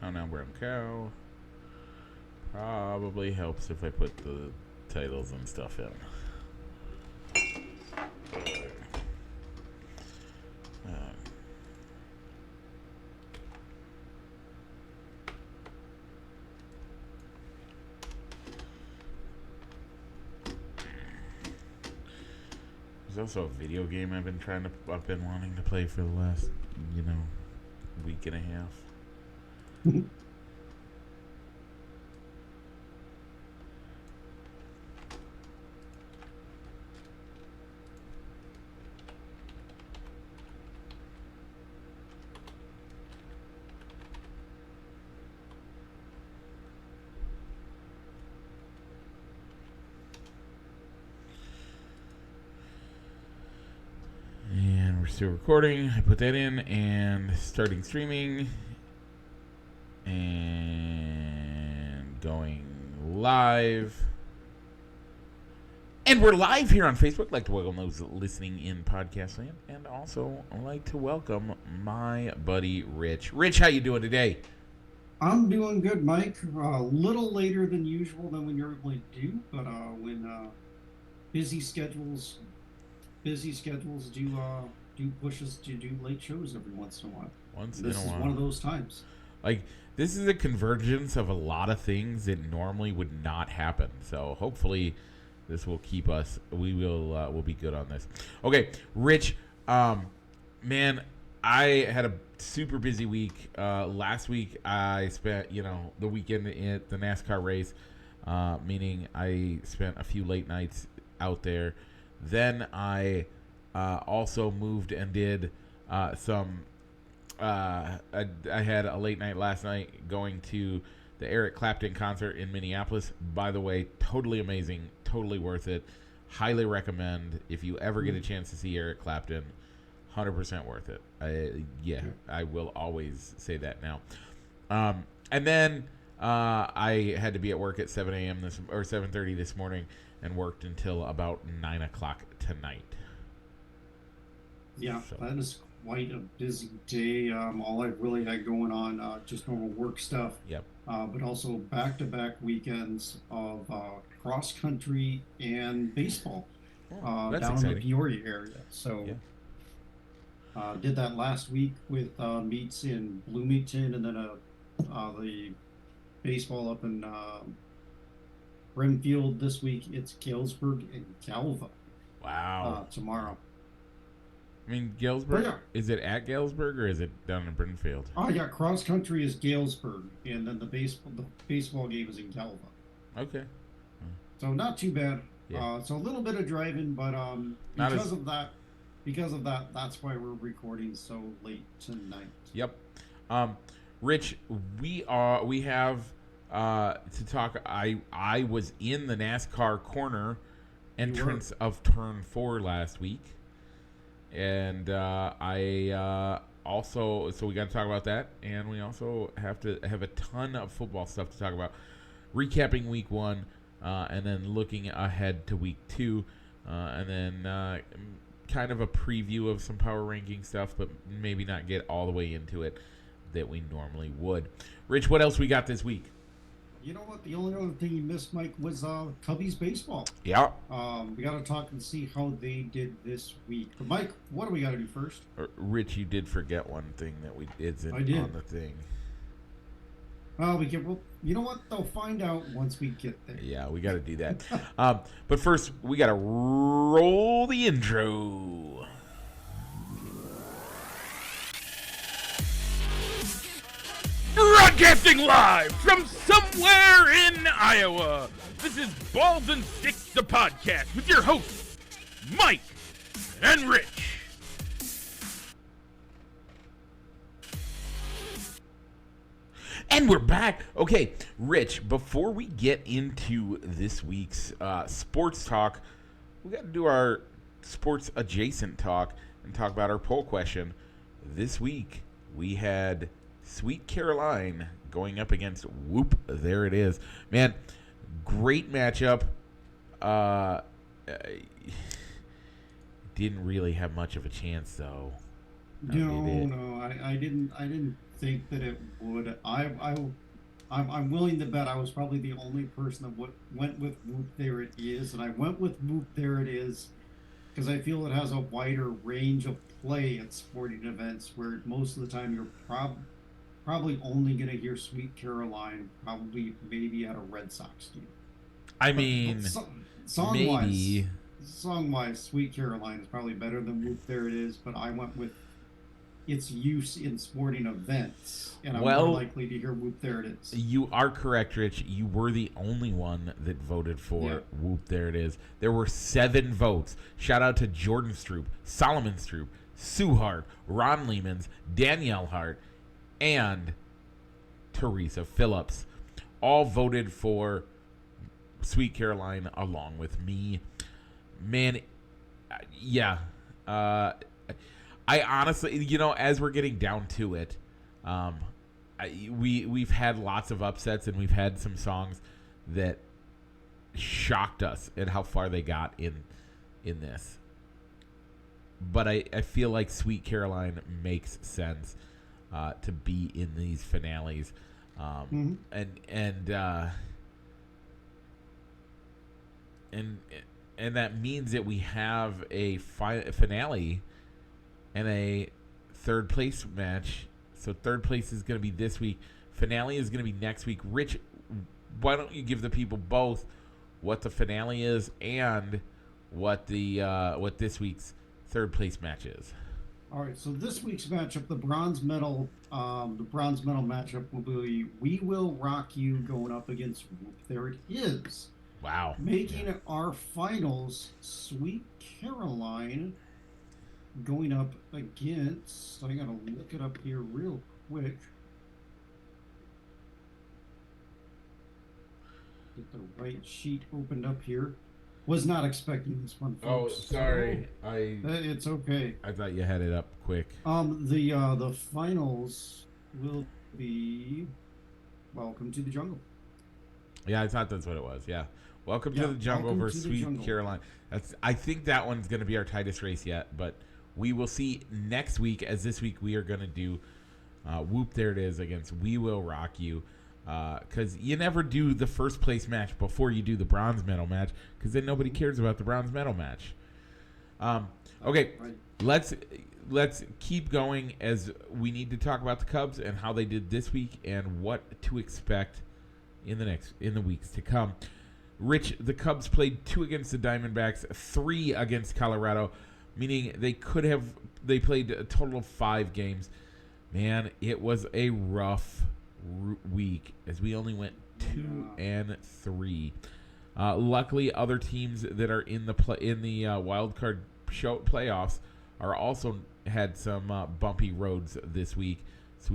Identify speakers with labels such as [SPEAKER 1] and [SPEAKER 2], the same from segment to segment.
[SPEAKER 1] Oh, now Brown Cow. Probably helps if I put the titles and stuff in. There's also a video game I've been wanting to play for the last, week and a half. And we're still recording. I put that in and starting streaming and going live. And we're live here on Facebook. I'd like to welcome those listening in podcast land, and also I'd like to welcome my buddy Rich. Rich, how you doing today?
[SPEAKER 2] I'm doing good, Mike. A little later than usual than we normally do, but when busy schedules do push us to do late shows every once in a while. This is one of those times.
[SPEAKER 1] Like, this is a convergence of a lot of things that normally would not happen. So hopefully this will keep us. We'll be good on this. Okay, Rich. Man, I had a super busy week. Last week I spent the weekend at the NASCAR race, meaning I spent a few late nights out there. Then I also moved and did some. I had a late night last night going to the Eric Clapton concert in Minneapolis. By the way, totally amazing, totally worth it. Highly recommend if you ever get a chance to see Eric Clapton. 100% worth it. I will always say that now. And then I had to be at work at 7 a.m. or 7:30 this morning and worked until about 9 o'clock tonight.
[SPEAKER 2] Yeah, so that is quite a busy day. All I've really had going on, just normal work stuff.
[SPEAKER 1] Yep.
[SPEAKER 2] But also back-to-back weekends of cross country and baseball down
[SPEAKER 1] exciting.
[SPEAKER 2] in the Peoria area. So.
[SPEAKER 1] Yeah.
[SPEAKER 2] Did that last week with meets in Bloomington, and then the baseball up in Brimfield this week. It's Galesburg and Galva.
[SPEAKER 1] Wow.
[SPEAKER 2] Tomorrow.
[SPEAKER 1] I mean, Galesburg. Is it at Galesburg or is it down in Brimfield?
[SPEAKER 2] Oh yeah, cross country is Galesburg, and then the baseball game is in Galva.
[SPEAKER 1] Okay.
[SPEAKER 2] So not too bad.
[SPEAKER 1] Yeah.
[SPEAKER 2] So a little bit of driving, but Because of that, that's why we're recording so late tonight.
[SPEAKER 1] Yep. Rich, we have to talk. I was in the NASCAR corner entrance of Turn 4 last week, and I also we got to talk about that, and we also have a ton of football stuff to talk about, recapping week 1, and then looking ahead to week 2, and then. Kind of a preview of some power ranking stuff, but maybe not get all the way into it that we normally would. Rich, what else we got this week?
[SPEAKER 2] You know what? The only other thing you missed, Mike, was Cubbies baseball.
[SPEAKER 1] Yeah.
[SPEAKER 2] We got to talk and see how they did this week. But Mike, what do we got to do first?
[SPEAKER 1] Rich, you did forget one thing that isn't on the thing.
[SPEAKER 2] Well, you know what? They'll find out once we get there.
[SPEAKER 1] Yeah, we got to do that. But first, we got to roll the intro. Broadcasting live from somewhere in Iowa. This is Balls and Sticks, the podcast, with your hosts, Mike and Rich. And we're back. Okay, Rich, before we get into this week's sports talk, we got to do our sports adjacent talk and talk about our poll question. This week, we had Sweet Caroline going up against Whoop. There it is. Man, great matchup. Didn't really have much of a chance, though.
[SPEAKER 2] No, I didn't think that it would. I'm willing to bet I was probably the only person that went with Whoop There It Is, and I went with Whoop There It Is because I feel it has a wider range of play at sporting events where most of the time you're probably only going to hear Sweet Caroline, probably maybe at a Red Sox game.
[SPEAKER 1] I
[SPEAKER 2] But
[SPEAKER 1] mean,
[SPEAKER 2] song
[SPEAKER 1] maybe.
[SPEAKER 2] song wise, Sweet Caroline is probably better than Whoop There It Is, but I went with its use in sporting events, and I'm more
[SPEAKER 1] Well,
[SPEAKER 2] likely to hear Whoop There It Is.
[SPEAKER 1] you are correct, Rich. You were the only one that voted
[SPEAKER 2] Yeah.
[SPEAKER 1] for Whoop There It Is. There were 7 votes. Shout out to Jordan Stroop, Solomon Stroop, Sue Hart, Ron Lehmans, Danielle Hart, and Teresa Phillips. All voted for Sweet Caroline along with me. Man, yeah. I honestly, as we're getting down to it, we've had lots of upsets and we've had some songs that shocked us at how far they got in this. But I feel like Sweet Caroline makes sense to be in these finales,
[SPEAKER 2] Mm-hmm.
[SPEAKER 1] and that means that we have a finale and a third place match. So third place is going to be this week. Finale is going to be next week. Rich, why don't you give the people both what the finale is and what this week's third place match is?
[SPEAKER 2] All right, so this week's matchup, the bronze medal matchup will be "We Will Rock You" going up against Whoop There It Is.
[SPEAKER 1] Wow.
[SPEAKER 2] Making our finals, Sweet Caroline going up against. I gotta look it up here real quick. Get the right sheet opened up here. Was not expecting this one,
[SPEAKER 1] Oh,
[SPEAKER 2] folks.
[SPEAKER 1] sorry.
[SPEAKER 2] It's okay.
[SPEAKER 1] I thought you had it up quick.
[SPEAKER 2] The finals will be Welcome to the Jungle.
[SPEAKER 1] Yeah, I thought that's what it was. Yeah. Welcome to the Jungle
[SPEAKER 2] Welcome
[SPEAKER 1] versus
[SPEAKER 2] to the
[SPEAKER 1] Sweet
[SPEAKER 2] Jungle.
[SPEAKER 1] Caroline. I think that one's going to be our tightest race yet, but we will see next week. As this week we are going to do Whoop There It Is against We Will Rock You, because you never do the first place match before you do the bronze medal match, because then nobody cares about the bronze medal match. Okay,
[SPEAKER 2] Right.
[SPEAKER 1] let's keep going, as we need to talk about the Cubs and how they did this week and what to expect in the weeks to come. Rich, the Cubs played 2 against the Diamondbacks, 3 against Colorado, meaning they played a total of 5 games. Man, it was a rough week, as we only went 2-3. Luckily, other teams that are in the wild card playoffs are also had some bumpy roads this week. So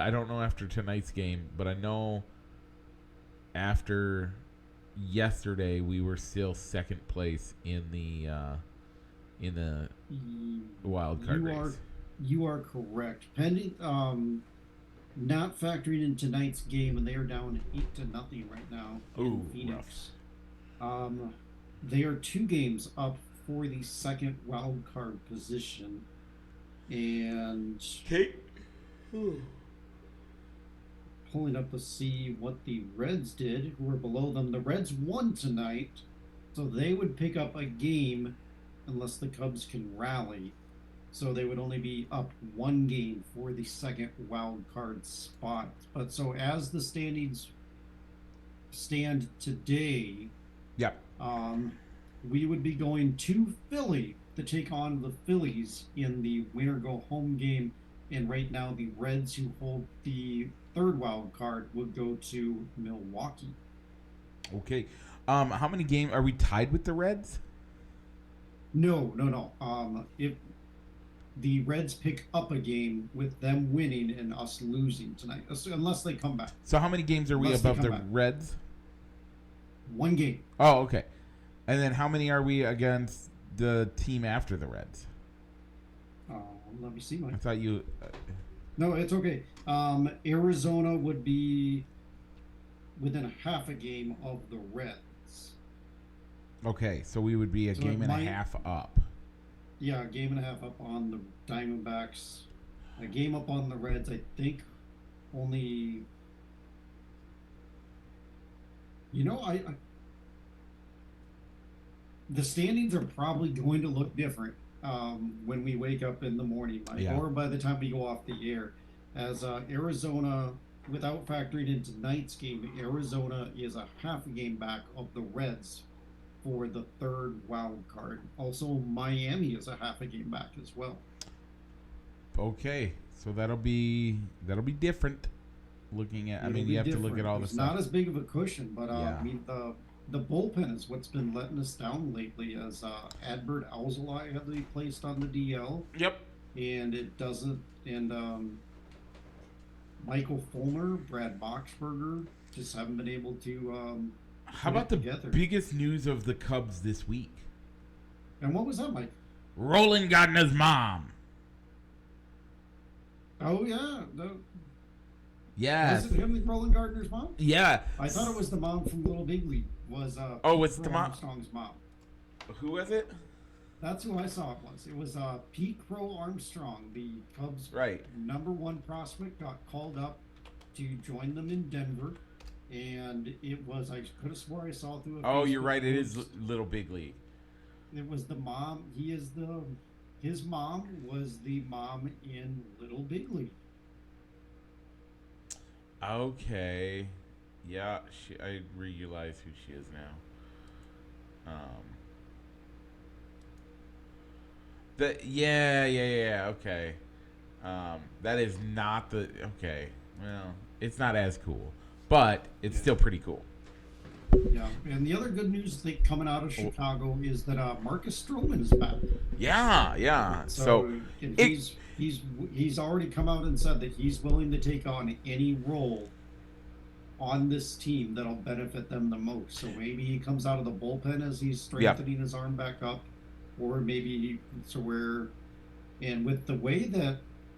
[SPEAKER 1] I don't know after tonight's game, but I know after yesterday we were still second place in the wild card race.
[SPEAKER 2] You are correct. Pending, not factoring in tonight's game, and they are down 8-0 right now in Phoenix. They are 2 games up for the second wild card position, and pulling up to see what the Reds did, who are below them. The Reds won tonight, so they would pick up a game unless the Cubs can rally. So they would only be up 1 game for the second wild card spot. But so as the standings stand today, we would be going to Philly to take on the Phillies in the winner go home game. And right now, the Reds, who hold the third wild card, would go to Milwaukee.
[SPEAKER 1] Okay. How many games are we tied with the Reds?
[SPEAKER 2] No. If the Reds pick up a game with them winning and us losing tonight, unless they come back.
[SPEAKER 1] So how many games are we above the Reds?
[SPEAKER 2] 1 game.
[SPEAKER 1] Oh, okay. And then how many are we against the team after the Reds?
[SPEAKER 2] Let me see, Mike.
[SPEAKER 1] I thought you...
[SPEAKER 2] No, it's okay. Arizona would be within a half a game of the Reds.
[SPEAKER 1] Okay, so we would be a game and a half up.
[SPEAKER 2] Yeah, a game and a half up on the Diamondbacks. a game up on the Reds. I think only, I the standings are probably going to look different when we wake up in the morning, Mike,
[SPEAKER 1] Yeah.
[SPEAKER 2] or by the time we go off the air. As Arizona, without factoring in tonight's game, Arizona is a half a game back of the Reds for the third wild card. Also, Miami is a half a game back as well.
[SPEAKER 1] Okay, so that'll be different. Looking at, I
[SPEAKER 2] It'll
[SPEAKER 1] mean,
[SPEAKER 2] be
[SPEAKER 1] you have to look at
[SPEAKER 2] different.
[SPEAKER 1] all the
[SPEAKER 2] It's
[SPEAKER 1] stuff.
[SPEAKER 2] not as big of a cushion, but
[SPEAKER 1] Yeah.
[SPEAKER 2] I mean the bullpen is what's been letting us down lately. As Adbert Alzolay had to be placed on the DL,
[SPEAKER 1] Yep.
[SPEAKER 2] and it doesn't. And Michael Fulmer, Brad Boxberger just haven't been able to
[SPEAKER 1] How
[SPEAKER 2] put it
[SPEAKER 1] about the
[SPEAKER 2] together.
[SPEAKER 1] biggest news of the Cubs this week?
[SPEAKER 2] And what was that, Mike?
[SPEAKER 1] Roland Gardner's mom.
[SPEAKER 2] Oh yeah,
[SPEAKER 1] Yes.
[SPEAKER 2] was it him, Roland Gardner's mom?
[SPEAKER 1] Yeah.
[SPEAKER 2] I thought it was the mom from Little Big League. Was
[SPEAKER 1] Oh, it's
[SPEAKER 2] Pete
[SPEAKER 1] the mom?
[SPEAKER 2] Armstrong's mom?
[SPEAKER 1] Who was it?
[SPEAKER 2] That's who I saw it was. It was Pete Crow Armstrong, the Cubs'
[SPEAKER 1] Right.
[SPEAKER 2] #1 prospect, got called up to join them in Denver, and it was I could have swore I saw through.
[SPEAKER 1] Oh, you're right. It is Little Big League.
[SPEAKER 2] It was the mom. His mom was the mom in Little Big League.
[SPEAKER 1] Okay. Yeah, I realize who she is now. Yeah. Okay. That is not the okay. Well, it's not as cool, but it's still pretty cool.
[SPEAKER 2] Yeah, and the other good news coming out of Chicago is that Marcus Stroman is back.
[SPEAKER 1] Yeah. So
[SPEAKER 2] and
[SPEAKER 1] it-
[SPEAKER 2] he's already come out and said that he's willing to take on any role on this team that'll benefit them the most. So maybe he comes out of the bullpen as he's strengthening his arm back up, or maybe and with the way that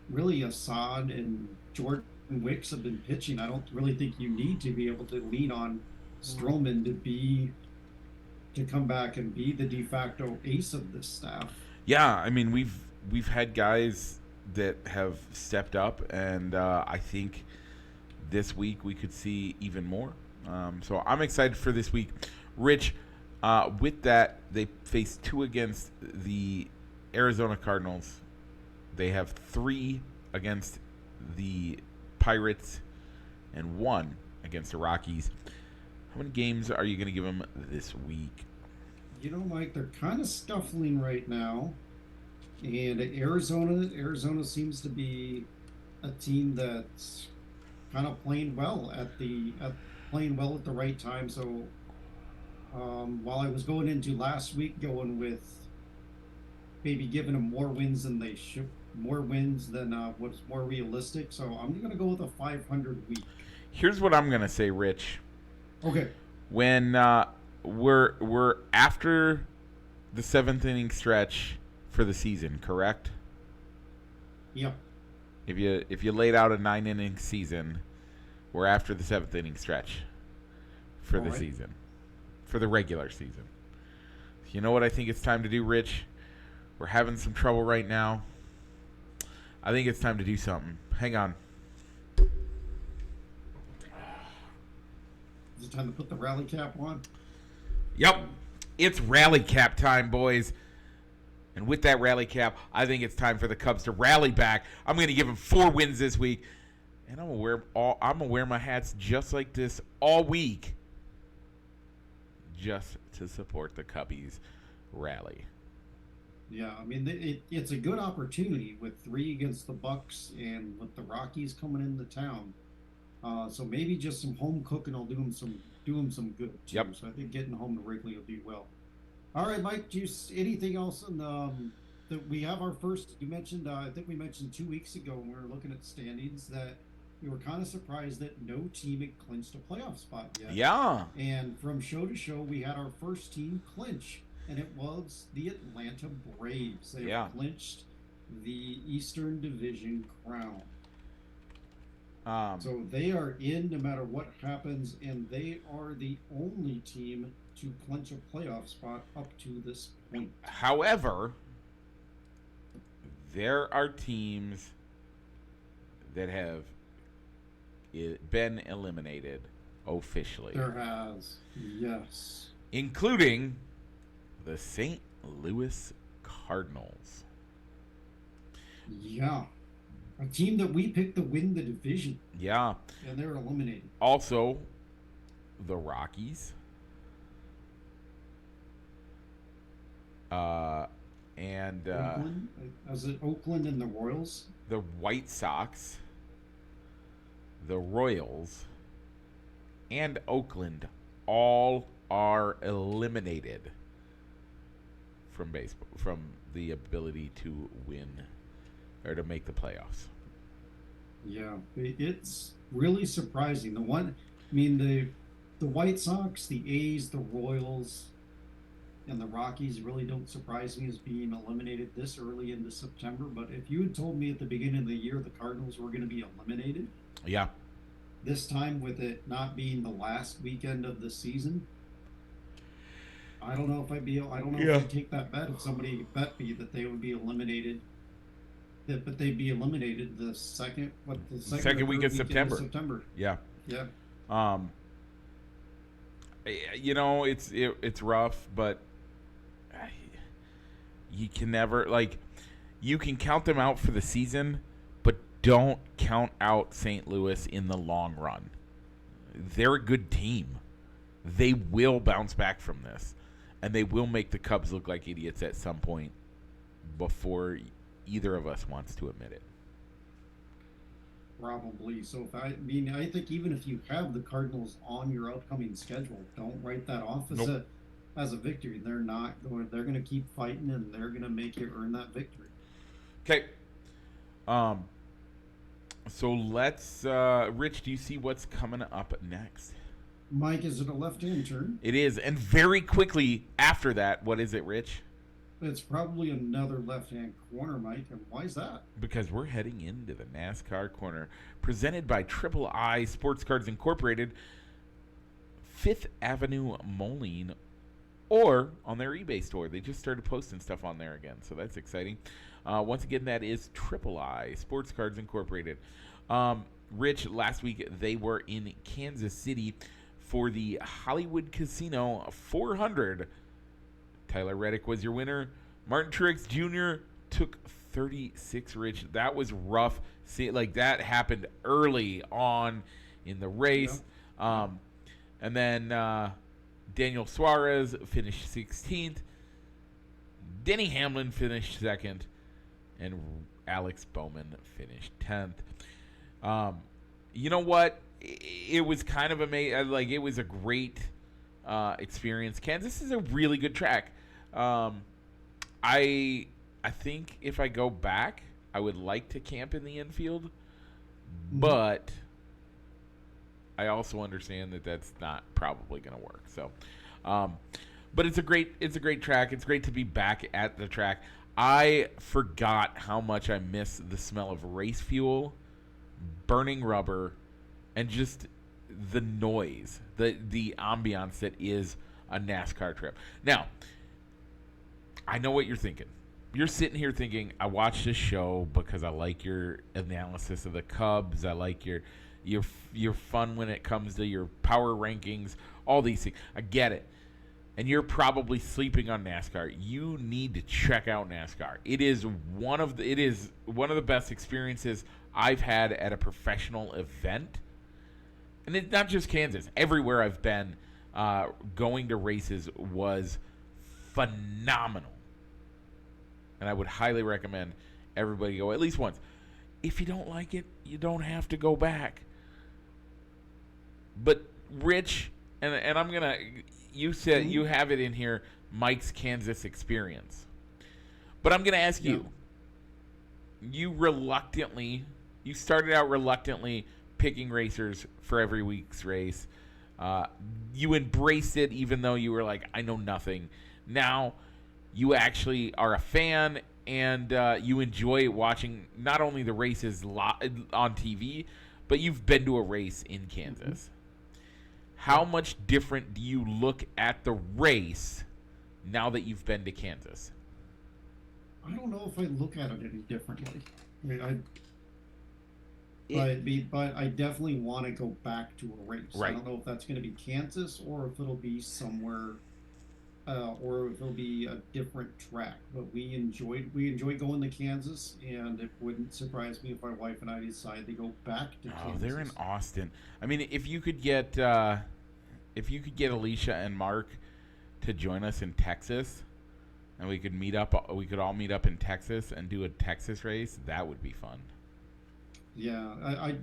[SPEAKER 2] really Assad and Jordan Wicks have been pitching, I don't really think you need to be able to lean on Stroman to come back and be the de facto ace of this staff.
[SPEAKER 1] yeah, I mean we've had guys that have stepped up, and I think this week we could see even more. So I'm excited for this week. Rich, with that, they face 2 against the Arizona Cardinals. They have 3 against the Pirates and 1 against the Rockies. How many games are you going to give them this week?
[SPEAKER 2] Mike, they're kind of scuffling right now, and Arizona seems to be a team that's kind of playing well at the right time. So while I was going into last week going with maybe giving them more wins than they should, more wins than what's more realistic. So I'm going to go with a 500 week.
[SPEAKER 1] Here's what I'm going to say, Rich.
[SPEAKER 2] Okay.
[SPEAKER 1] When we're after the 7th inning stretch for the season, correct?
[SPEAKER 2] Yep.
[SPEAKER 1] If you laid out a 9-inning season, we're after the 7th inning stretch for the season, for the regular season. You know what I think it's time to do, Rich? We're having some trouble right now. I think it's time to do something. Hang on.
[SPEAKER 2] Is it time to put the rally cap on?
[SPEAKER 1] Yep. It's rally cap time, boys. And with that rally cap, I think it's time for the Cubs to rally back. I'm going to give them 4 wins this week. And I'm gonna wear my hats just like this all week, just to support the Cubbies rally.
[SPEAKER 2] Yeah, I mean it's a good opportunity with 3 against the Bucks and with the Rockies coming into town. So maybe just some home cooking will do them some good too.
[SPEAKER 1] Yep.
[SPEAKER 2] So I think getting home to Wrigley will do well. All right, Mike. Anything else in that we have our first? You mentioned I think we mentioned 2 weeks ago when we were looking at standings that we were kind of surprised that no team had clinched a playoff spot yet.
[SPEAKER 1] Yeah.
[SPEAKER 2] And from show to show, we had our first team clinch, and it was the Atlanta Braves. They clinched the Eastern Division crown. So they are in no matter what happens, and they are the only team to clinch a playoff spot up to this point.
[SPEAKER 1] However, there are teams that have been eliminated officially,
[SPEAKER 2] There has. Yes.
[SPEAKER 1] including the St. Louis Cardinals.
[SPEAKER 2] Yeah. A team that we picked to win the division,
[SPEAKER 1] Yeah.
[SPEAKER 2] and they're eliminated.
[SPEAKER 1] Also, the Rockies. And
[SPEAKER 2] Oakland? Was it Oakland and the Royals?
[SPEAKER 1] the White Sox, the Royals, and Oakland all are eliminated from baseball, from the ability to win or to make the playoffs.
[SPEAKER 2] Yeah, it's really surprising. The White Sox, the A's, the Royals, and the Rockies really don't surprise me as being eliminated this early into September. But if you had told me at the beginning of the year the Cardinals were going to be eliminated,
[SPEAKER 1] Yeah.
[SPEAKER 2] this time with it not being the last weekend of the season, I don't know if if I'd take that bet if somebody bet me that they would be eliminated. But they'd be eliminated the second
[SPEAKER 1] Second week of September. Yeah.
[SPEAKER 2] Yeah.
[SPEAKER 1] It's rough, but you can never you can count them out for the season, but don't count out St. Louis in the long run. They're a good team. They will bounce back from this, and they will make the Cubs look like idiots at some point before either of us wants to admit it.
[SPEAKER 2] Probably. So I think even if you have the Cardinals on your upcoming schedule, don't write that off as a victory. They're not going. They're going to keep fighting, and they're going to make you earn that victory.
[SPEAKER 1] Okay. So let's, Rich, do you see what's coming up next?
[SPEAKER 2] Mike, is it a left-hand turn?
[SPEAKER 1] It is, and very quickly after that, what is it, Rich?
[SPEAKER 2] It's probably another left-hand corner, Mike. And why is that?
[SPEAKER 1] Because we're heading into the NASCAR corner, presented by Triple I Sports Cards Incorporated, 5th Avenue Moline, or on their eBay store. They just started posting stuff on there again, so that's exciting. Once again, that is Triple I Sports Cards Incorporated. Rich, last week they were in Kansas City for the Hollywood Casino 400. Tyler Reddick was your winner. Martin Truex Jr. took 36, Rich. That was rough. See, that happened early on in the race. Yeah. And then Daniel Suarez finished 16th. Denny Hamlin finished 2nd. And Alex Bowman finished 10th. You know what? It was kind of amazing. It was a great experience. Kansas is a really good track. I think if I go back, I would like to camp in the infield, but I also understand that that's not probably going to work. So, but it's a great track. It's great to be back at the track. I forgot how much I miss the smell of race fuel, burning rubber, and just the noise, the ambiance that is a NASCAR trip. Now, I know what you're thinking. You're sitting here thinking, I watched this show because I like your analysis of the Cubs. I like your fun when it comes to your power rankings, all these things. I get it. And you're probably sleeping on NASCAR. You need to check out NASCAR. It is one of the best experiences I've had at a professional event. And it's not just Kansas. Everywhere I've been, going to races was phenomenal. And I would highly recommend everybody go at least once. If you don't like it, you don't have to go back. But Rich, and I'm going to, you said you have it in here, Mike's Kansas experience. But I'm going to ask you, you started out reluctantly picking racers for every week's race. You embraced it even though you were like, I know nothing. Now you actually are a fan and you enjoy watching not only the races on TV, but you've been to a race in Kansas. How much different do you look at the race now that you've been to Kansas?
[SPEAKER 2] I don't know if I look at it any differently. but I definitely want to go back to a race. I
[SPEAKER 1] Right.
[SPEAKER 2] don't know if that's going to be Kansas or if it'll be somewhere, or if it'll be a different track. But we enjoyed going to Kansas, and it wouldn't surprise me if my wife and I decide to go back to
[SPEAKER 1] Oh, they're in
[SPEAKER 2] Kansas.
[SPEAKER 1] Austin. I mean, if you could get Alicia and Mark to join us in Texas, and we could all meet up in Texas and do a Texas race. That would be fun.
[SPEAKER 2] Yeah, I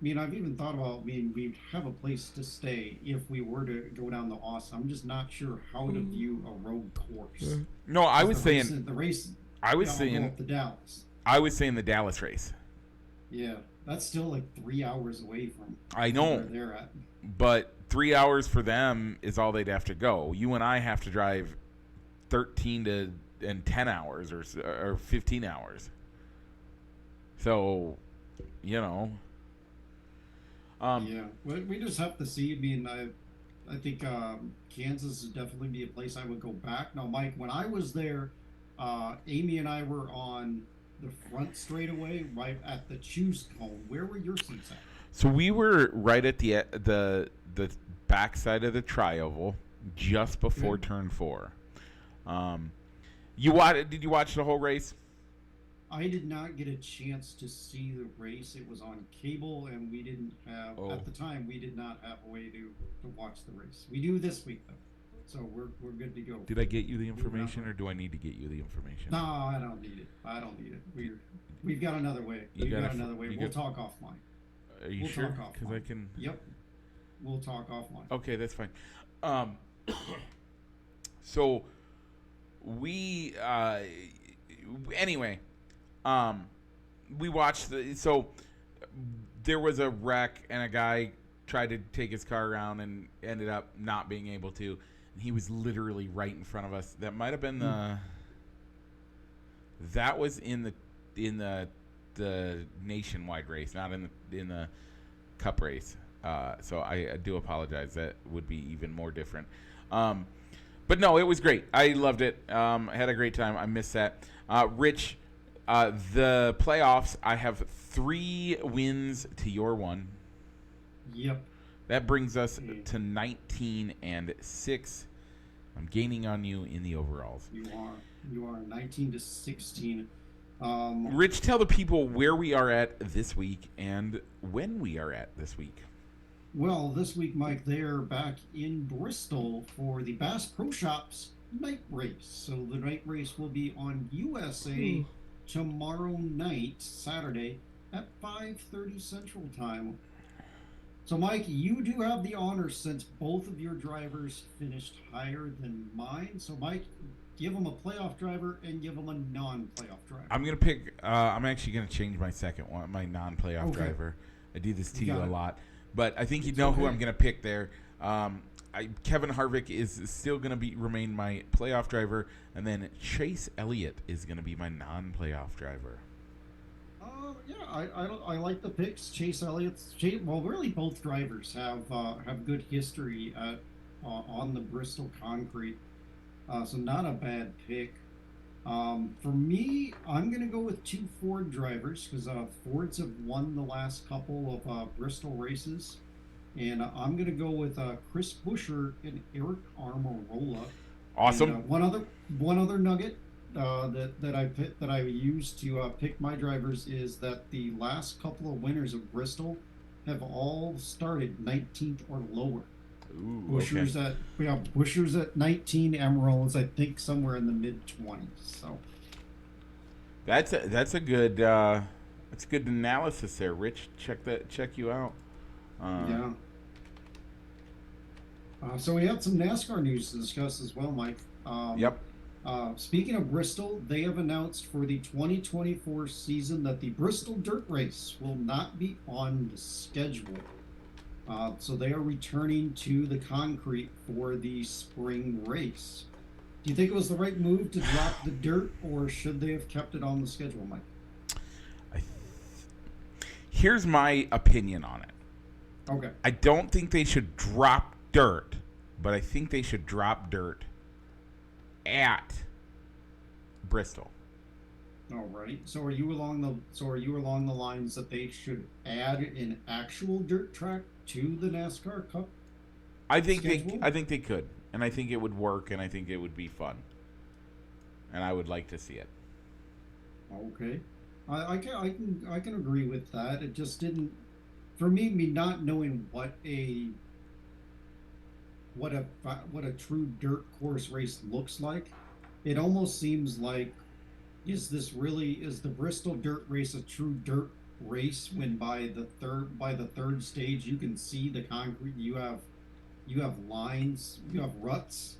[SPEAKER 2] mean, I've even thought about. I mean, we'd have a place to stay if we were to go down to Austin. I'm just not sure how to view a road course
[SPEAKER 1] No,
[SPEAKER 2] because the race,
[SPEAKER 1] I was
[SPEAKER 2] I'll go
[SPEAKER 1] saying,
[SPEAKER 2] up to Dallas.
[SPEAKER 1] I was saying the Dallas race.
[SPEAKER 2] Yeah, that's still like 3 hours away
[SPEAKER 1] I
[SPEAKER 2] from where
[SPEAKER 1] know,
[SPEAKER 2] they're at.
[SPEAKER 1] but 3 hours for them is all they'd have to go. You and I have to drive 13 to and 10 hours or 15 hours. So, you know, um,
[SPEAKER 2] Yeah, we just have to see. I mean, I think Kansas would definitely be a place I would go back. Now, Mike, when I was there, Amy and I were on the front straightaway, right at the choose cone. Where were your seats at?
[SPEAKER 1] so we were right at the backside of the trioval, just before
[SPEAKER 2] Good.
[SPEAKER 1] turn 4. Um, Did you watch the whole race?
[SPEAKER 2] I did not get a chance to see the race. It was on cable, and we didn't have
[SPEAKER 1] Oh,
[SPEAKER 2] at the time. We did not have a way to watch the race. We do this week though, so we're good to go.
[SPEAKER 1] did I get you the
[SPEAKER 2] Moving
[SPEAKER 1] information,
[SPEAKER 2] on.
[SPEAKER 1] or do I need to get you the information?
[SPEAKER 2] No, I don't need it. I don't need it. We've got another way.
[SPEAKER 1] You
[SPEAKER 2] We've
[SPEAKER 1] got
[SPEAKER 2] got another way. We'll talk offline.
[SPEAKER 1] Are you
[SPEAKER 2] We'll
[SPEAKER 1] sure?
[SPEAKER 2] talk
[SPEAKER 1] Because I
[SPEAKER 2] offline.
[SPEAKER 1] can.
[SPEAKER 2] Yep, we'll talk offline.
[SPEAKER 1] Okay, that's fine. Um, so we anyway, um, we watched there was a wreck and a guy tried to take his car around and ended up not being able to. And he was literally right in front of us. That might have been that was in the nationwide race, not in the cup race. So I do apologize. That would be even more different. But no, it was great. I loved it. I had a great time. I missed that. Rich, the playoffs, I have 3 wins to your 1.
[SPEAKER 2] Yep.
[SPEAKER 1] That brings us
[SPEAKER 2] Mm.
[SPEAKER 1] to 19-6. I'm gaining on you in the overalls.
[SPEAKER 2] You are 19-16.
[SPEAKER 1] Rich, tell the people where we are at this week and when we are at this week.
[SPEAKER 2] Well, this week, Mike, they're back in Bristol for the Bass Pro Shops night race. So the night race will be on USA tomorrow night, Saturday, at 5:30 Central Time. So, Mike, you do have the honor since both of your drivers finished higher than mine. So, Mike, give them a playoff driver and give them a non-playoff driver.
[SPEAKER 1] I'm gonna pick. I'm actually gonna change my second one, my non-playoff
[SPEAKER 2] Okay.
[SPEAKER 1] driver. I do this to
[SPEAKER 2] You
[SPEAKER 1] you
[SPEAKER 2] got
[SPEAKER 1] a
[SPEAKER 2] it.
[SPEAKER 1] lot, but I think you
[SPEAKER 2] It's
[SPEAKER 1] know who
[SPEAKER 2] okay.
[SPEAKER 1] I'm gonna pick there. Kevin Harvick is still gonna remain my playoff driver, and then Chase Elliott is gonna be my non-playoff driver.
[SPEAKER 2] Yeah, I like the picks. Chase Elliott's. Well, really, both drivers have good history on the Bristol concrete, so not a bad pick. For me, I'm gonna go with 2 Ford drivers because Fords have won the last couple of Bristol races, and I'm gonna go with Chris Buescher and Eric Almirola. And
[SPEAKER 1] Awesome.
[SPEAKER 2] one other nugget that I use to pick my drivers is that the last couple of winners of Bristol have all started 19th or lower.
[SPEAKER 1] Ooh, okay.
[SPEAKER 2] Buescher's at 19. Emerald's I think somewhere in the mid 20s. So
[SPEAKER 1] That's a good analysis there, Rich. Check you out.
[SPEAKER 2] yeah. So we had some NASCAR news to discuss as well, Mike.
[SPEAKER 1] Yep.
[SPEAKER 2] Speaking of Bristol, they have announced for the 2024 season that the Bristol Dirt Race will not be on the schedule. So they are returning to the concrete for the spring race. Do you think it was the right move to drop the dirt, or should they have kept it on the schedule, Mike?
[SPEAKER 1] Here's my opinion on it.
[SPEAKER 2] Okay.
[SPEAKER 1] I don't think they should drop dirt, but I think they should drop dirt at Bristol.
[SPEAKER 2] All right. So are you along the lines that they should add an actual dirt track to the NASCAR Cup schedule?
[SPEAKER 1] I think they could, and I think it would work, and I think it would be fun, and I would like to see it.
[SPEAKER 2] Okay. I can agree with that. It just didn't for me not knowing what a true dirt course race looks like. It almost seems like is the Bristol dirt race a true dirt race when by the third stage you can see the concrete, you have lines, you have ruts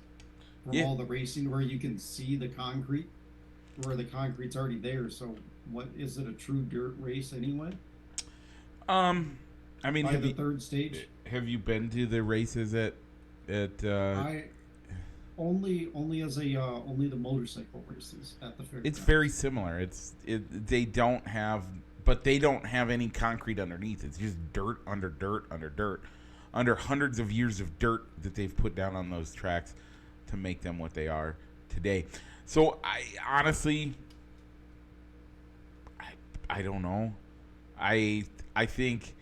[SPEAKER 2] from
[SPEAKER 1] Yeah.
[SPEAKER 2] all the racing where you can see the concrete where the concrete's already there. So what is it, a true dirt race anyway?
[SPEAKER 1] Um, I mean,
[SPEAKER 2] By the third stage,
[SPEAKER 1] have you been to the races at
[SPEAKER 2] I only the motorcycle races at the
[SPEAKER 1] It's very
[SPEAKER 2] fairgrounds.
[SPEAKER 1] similar. They don't have, but they don't have any concrete underneath. It's just dirt under dirt under dirt, under hundreds of years of dirt that they've put down on those tracks to make them what they are today. So I honestly, I, I don't know. I think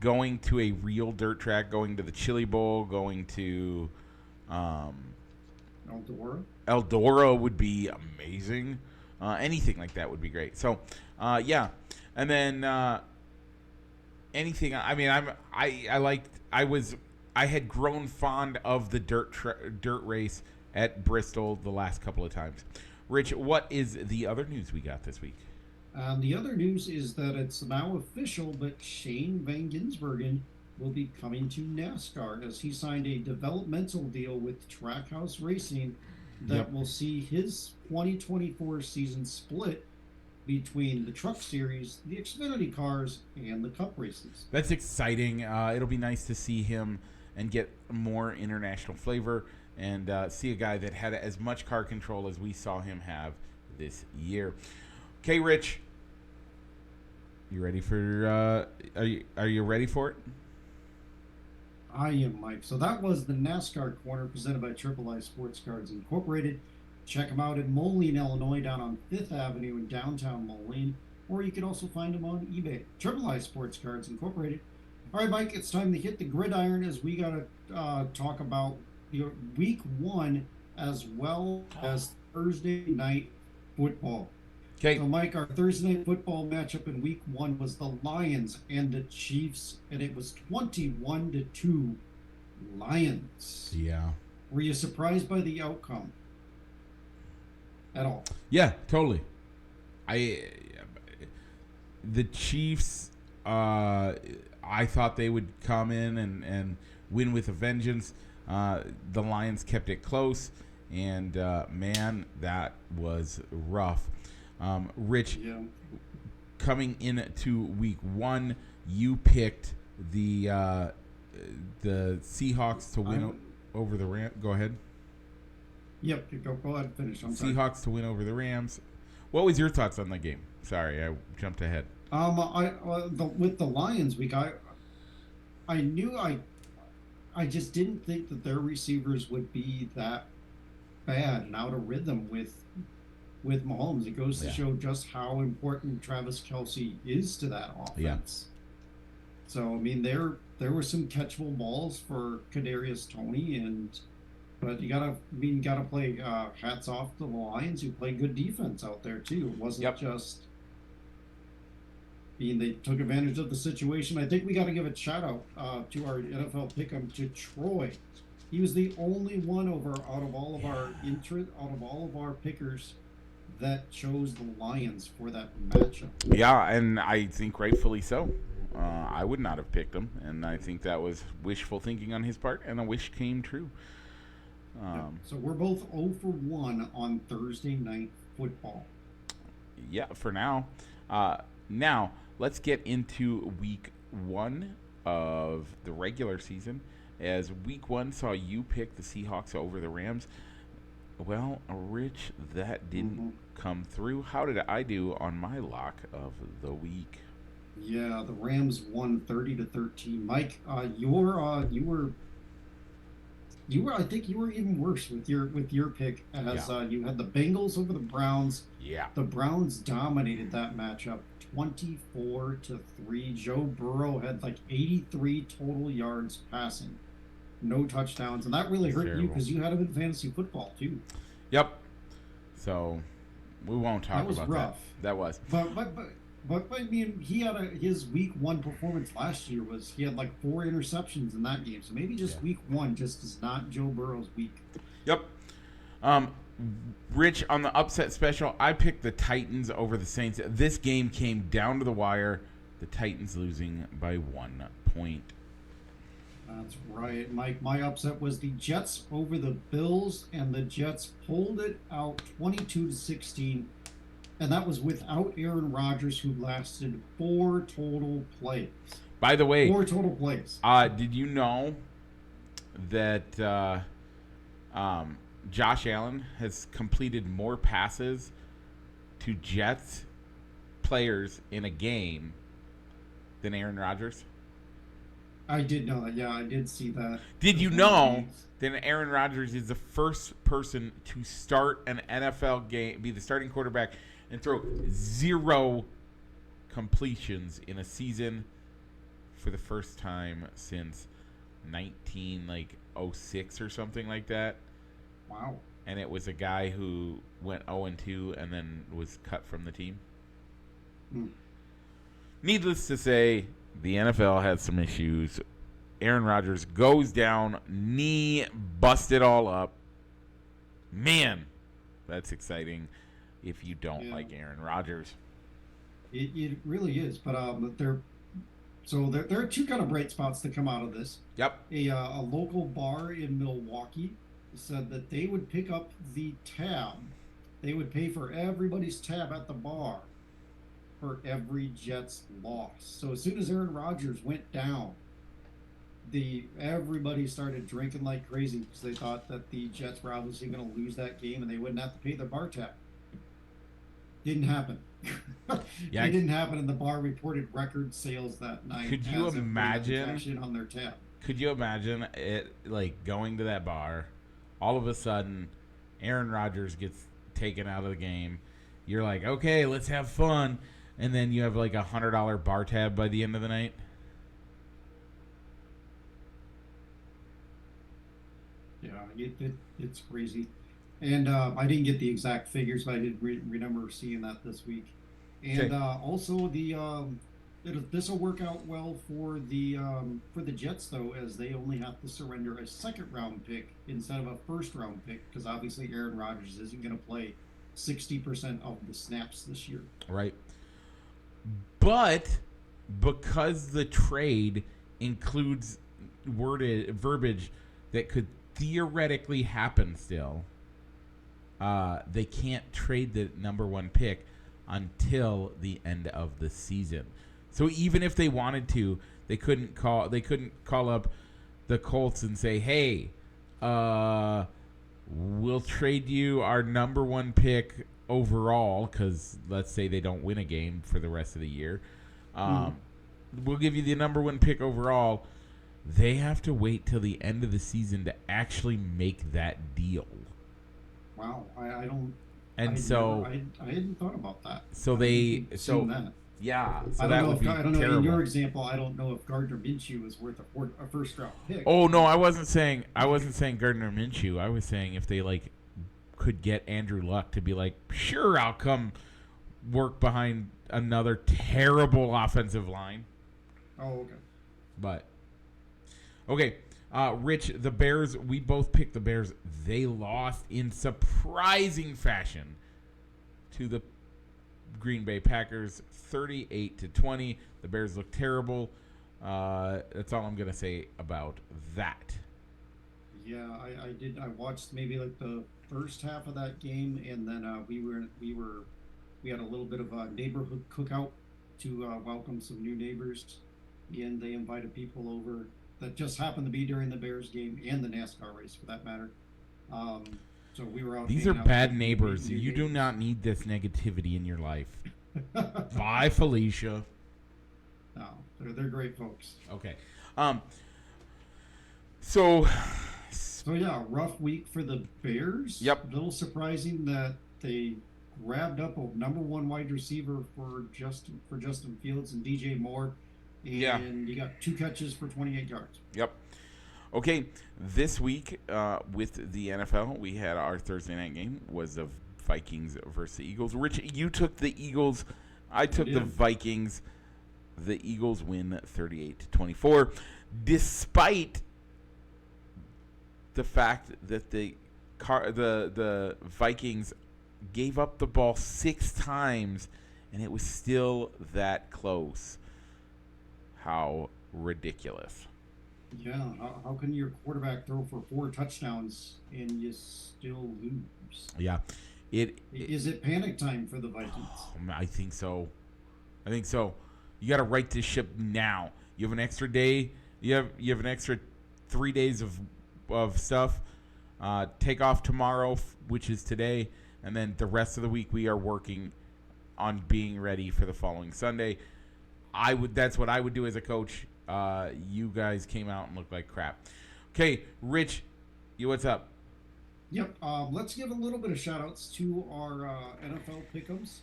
[SPEAKER 1] going to a real dirt track, going to the Chili Bowl, going to um,
[SPEAKER 2] Eldora.
[SPEAKER 1] Eldora would be amazing. Anything like that would be great. So, yeah, and then anything. I mean, I liked. I had grown fond of the dirt race at Bristol the last couple of times. Rich, what is the other news we got this week?
[SPEAKER 2] The other news is that it's now official, but Shane Van Gisbergen will be coming to NASCAR as he signed a developmental deal with Trackhouse Racing
[SPEAKER 1] Yep.
[SPEAKER 2] that will see his 2024 season split between the Truck Series, the Xfinity cars, and the Cup races.
[SPEAKER 1] That's exciting. It'll be nice to see him and get more international flavor and see a guy that had as much car control as we saw him have this year. Okay, Rich, you ready for? Are you ready for it?
[SPEAKER 2] I am Mike. So that was the NASCAR corner presented by Triple I Sports Cards Incorporated. Check them out in Moline, Illinois, down on Fifth Avenue in downtown Moline, or you can also find them on eBay. Triple I Sports Cards Incorporated. All right, Mike, it's time to hit the gridiron as we got to talk about week one as well as Thursday night football.
[SPEAKER 1] Okay.
[SPEAKER 2] So, Mike, our Thursday night football matchup in week one was the Lions and the Chiefs, and it was 21-2 Lions.
[SPEAKER 1] Yeah.
[SPEAKER 2] Were you surprised by the outcome at all?
[SPEAKER 1] Yeah, totally. I the Chiefs. I thought they would come in and win with a vengeance. The Lions kept it close, and man, that was rough. Rich,
[SPEAKER 2] Yeah.
[SPEAKER 1] coming into week one, you picked the Seahawks to win over the Rams. Go ahead.
[SPEAKER 2] Yep, go ahead and finish. I'm sorry.
[SPEAKER 1] Seahawks to win over the Rams. What was your thoughts on the game? Sorry, I jumped ahead.
[SPEAKER 2] With the Lions week, I knew I just didn't think that their receivers would be that bad and out of rhythm with Mahomes. It goes to
[SPEAKER 1] Yeah.
[SPEAKER 2] show just how important Travis Kelsey is to that
[SPEAKER 1] Yeah.
[SPEAKER 2] offense. So I mean, there were some catchable balls for Kadarius Toney, but you gotta play hats off to the Lions who played good defense out there too. It wasn't
[SPEAKER 1] Yep.
[SPEAKER 2] just. They took advantage of the situation. I think we got to give a shout out to our NFL pick'em to Troy. He was the only one out of all of our pickers that chose the Lions for that matchup.
[SPEAKER 1] Yeah, and I think rightfully so. I would not have picked them, and I think that was wishful thinking on his part, and a wish came true.
[SPEAKER 2] So we're both 0 for 1 on Thursday night football.
[SPEAKER 1] Yeah, for now. Now, let's get into week one of the regular season. As week one saw you pick the Seahawks over the Rams. Well, Rich, that didn't come through. How did I do on my lock of the week?
[SPEAKER 2] Yeah, the Rams won 30-13. Mike, you were I think you were even worse with your pick as
[SPEAKER 1] Yeah.
[SPEAKER 2] you had the Bengals over the Browns.
[SPEAKER 1] Yeah.
[SPEAKER 2] The Browns dominated that matchup 24-3. Joe Burrow had like 83 total yards passing, no touchdowns, and that really
[SPEAKER 1] That's
[SPEAKER 2] hurt you
[SPEAKER 1] terrible.
[SPEAKER 2] because you had him in fantasy football too.
[SPEAKER 1] Yep. So we won't
[SPEAKER 2] That
[SPEAKER 1] talk
[SPEAKER 2] was
[SPEAKER 1] about that.
[SPEAKER 2] rough.
[SPEAKER 1] That was.
[SPEAKER 2] But I mean, he had his week one performance last year was he had like 4 interceptions in that game. So maybe
[SPEAKER 1] Yeah.
[SPEAKER 2] just week one just is not Joe Burrow's week.
[SPEAKER 1] Yep. Um, Rich, on the upset special, I picked the Titans over the Saints. This game came down to the wire. The Titans losing by 1 point.
[SPEAKER 2] That's right, Mike. My upset was the Jets over the Bills, and the Jets pulled it out 22-16, and that was without Aaron Rodgers, who lasted 4 total plays.
[SPEAKER 1] By the way,
[SPEAKER 2] 4 total plays.
[SPEAKER 1] did you know that Josh Allen has completed more passes to Jets players in a game than Aaron Rodgers?
[SPEAKER 2] I did know that. Yeah, I did see that.
[SPEAKER 1] Did
[SPEAKER 2] It
[SPEAKER 1] you
[SPEAKER 2] was one of the
[SPEAKER 1] know
[SPEAKER 2] games.
[SPEAKER 1] that Aaron Rodgers is the first person to start an NFL game, be the starting quarterback, and throw 0 completions in a season for the first time since 1906 or something like that?
[SPEAKER 2] Wow.
[SPEAKER 1] And it was a guy who went 0-2 and then was cut from the team.
[SPEAKER 2] Hmm.
[SPEAKER 1] Needless to say, the NFL had some issues. Aaron Rodgers goes down, knee busted all up. Man, that's exciting if you don't
[SPEAKER 2] Yeah,
[SPEAKER 1] like Aaron Rodgers.
[SPEAKER 2] it really is. But there are two kind of bright spots to come out of this.
[SPEAKER 1] Yep.
[SPEAKER 2] A local bar in Milwaukee said that they would pick up the tab. They would pay for everybody's tab at the bar for every Jets loss. So as soon as Aaron Rodgers went down, the everybody started drinking like crazy because they thought that the Jets were obviously going to lose that game and they wouldn't have to pay their bar tab. Didn't happen.
[SPEAKER 1] Yeah.
[SPEAKER 2] It didn't happen, and the bar reported record sales that night.
[SPEAKER 1] Could you
[SPEAKER 2] as everybody had to
[SPEAKER 1] imagine?
[SPEAKER 2] cash in on their tab.
[SPEAKER 1] Could you imagine it like going to that bar? All of a sudden, Aaron Rodgers gets taken out of the game. You're like, okay, let's have fun, and then you have like $100 bar tab by the end of the night.
[SPEAKER 2] Yeah, it's crazy. And I didn't get the exact figures, but I did remember seeing that this week.
[SPEAKER 1] Okay.
[SPEAKER 2] And also this will work out well for the Jets though, as they only have to surrender a second round pick instead of a first round pick because obviously Aaron Rodgers isn't going to play 60% of the snaps this year.
[SPEAKER 1] Right. But because the trade includes verbiage that could theoretically happen still, they can't trade the number 1 pick until the end of the season. So even if they wanted to, they couldn't call up the Colts and say, "Hey, we'll trade you our number 1 pick overall because let's say they don't win a game for the rest of the year. We'll give you the number 1 pick overall." They have to wait till the end of the season to actually make that deal.
[SPEAKER 2] Wow, I don't.
[SPEAKER 1] And
[SPEAKER 2] I hadn't thought about that.
[SPEAKER 1] So
[SPEAKER 2] That.
[SPEAKER 1] yeah, so
[SPEAKER 2] I don't
[SPEAKER 1] that
[SPEAKER 2] know
[SPEAKER 1] would
[SPEAKER 2] if
[SPEAKER 1] be
[SPEAKER 2] I don't know.
[SPEAKER 1] terrible.
[SPEAKER 2] In your example, I don't know if Gardner Minshew is worth a first round pick.
[SPEAKER 1] Oh no, I wasn't saying Gardner Minshew. I was saying if they like could get Andrew Luck to be like, sure, I'll come work behind another terrible offensive line.
[SPEAKER 2] Oh, okay.
[SPEAKER 1] But okay, Rich, the Bears. We both picked the Bears. They lost in surprising fashion to the Green Bay Packers, 38-20. The Bears look terrible. That's all I'm gonna say about that.
[SPEAKER 2] Yeah, I did. I watched maybe like the first half of that game, and then we had a little bit of a neighborhood cookout to welcome some new neighbors, and they invited people over that just happened to be during the Bears game and the NASCAR race, for that matter. Um, so we were out.
[SPEAKER 1] These are
[SPEAKER 2] hanging out
[SPEAKER 1] bad
[SPEAKER 2] with
[SPEAKER 1] neighbors.
[SPEAKER 2] new
[SPEAKER 1] You do
[SPEAKER 2] neighbors.
[SPEAKER 1] not need this negativity in your life. Bye, Felicia.
[SPEAKER 2] No, they're great folks.
[SPEAKER 1] Okay. So
[SPEAKER 2] So yeah, rough week for the Bears.
[SPEAKER 1] Yep.
[SPEAKER 2] A little surprising that they grabbed up a number one wide receiver for Justin Fields and DJ Moore,
[SPEAKER 1] Yeah.
[SPEAKER 2] and you got 2 catches for 28 yards.
[SPEAKER 1] Yep. Okay, this week with the NFL, we had our Thursday night game was the Vikings versus the Eagles. Rich, you took the Eagles. I took the Vikings. The Eagles win 38-24, despite the fact that the Vikings gave up the ball 6 times, and it was still that close. How ridiculous.
[SPEAKER 2] Yeah, how can your quarterback throw for 4 touchdowns and you still lose?
[SPEAKER 1] Yeah.
[SPEAKER 2] Is it panic time for the Vikings?
[SPEAKER 1] I think so. You got to right this ship now. You have an extra day. You have an extra 3 days of stuff. Take off tomorrow, which is today, and then the rest of the week we are working on being ready for the following Sunday. That's what I would do as a coach. You guys came out and looked like crap. Okay, Rich, what's up?
[SPEAKER 2] Yep. Let's give a little bit of shout outs to our NFL pick'ems.